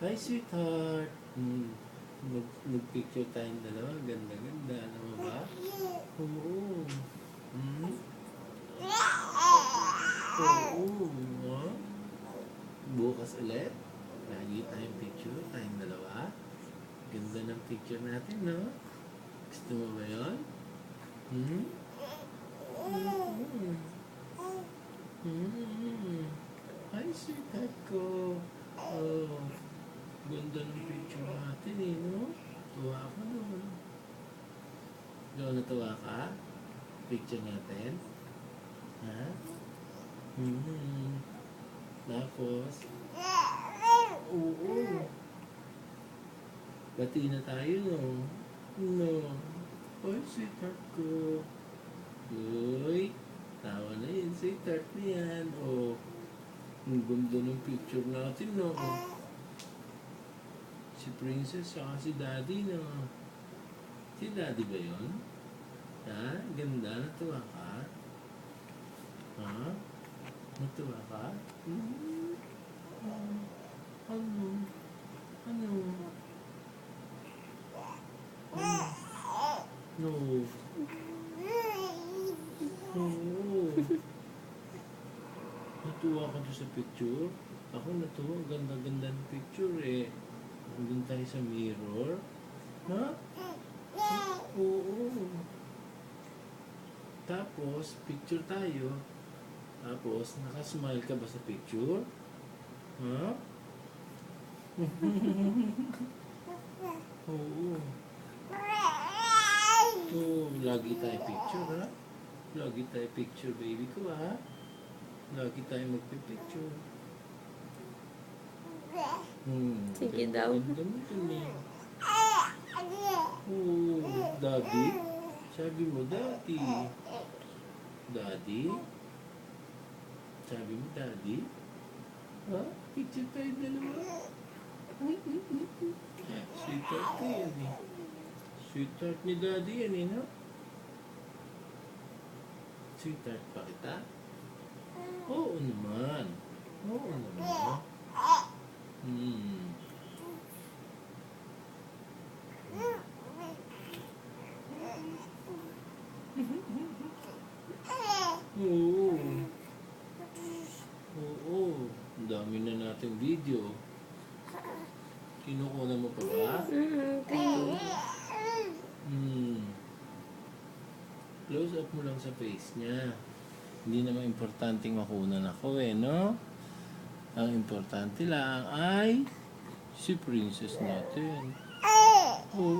Hi, sweetheart. Nag-picture tayong dalawa. Ganda-ganda. Ano mo ba? Oo. Hmm? Oo. Ha? Bukas ulit. Lagi tayong picture. Tayong dalawa. Ganda ng picture natin, no? Gusto mo ba yun? Hmm? Hmm. Hmm. Hi, sweetheart ko. Oh. Ganda ng picture natin eh, no? Tuwa ako naman. Ikaw natuwa ka? Picture natin? Ha? Tapos? Oo. Bati na tayo, no? No. Ay, sweetheart ko. Uy. Tawa na yun, sweetheart na yan. Oh. Ang ganda ng picture natin, no? Si Princess saka si Daddy, no? Si Daddy ba yun? Ha? Ganda? Natuwa ka? Ha? Natuwa ka? Ano? Ano? No. Oo. Natuwa ka doon sa picture? Ako natuwa. Ganda-ganda ng picture eh. Nandun tayo sa mirror. Ha? Oo. Tapos, picture tayo. Tapos, nakasmile ka ba sa picture? Ha? Oo. Oo, lagi tayo picture, ha? Lagi tayo picture, baby ko, ha? Lagi tayo magpipicture. Sige Ganda, daw. ganda mo dun eh. Oo, Daddy? Sabi mo, Daddy. Daddy? Sabi mo, Daddy? Ha? Picture tayo dalawa. Sweetheart ko yan eh. Sweetheart ni Daddy yan eh, no? Sweetheart pa kita? Oo naman. Oo naman. Oo. Oo. Ang dami na nating video. Kinukuha mo pa ba? Thank Close up mo lang sa face niya. Hindi naman importanteng makunan ako eh, no? Ang importante lang ay si Princess natin. Oo.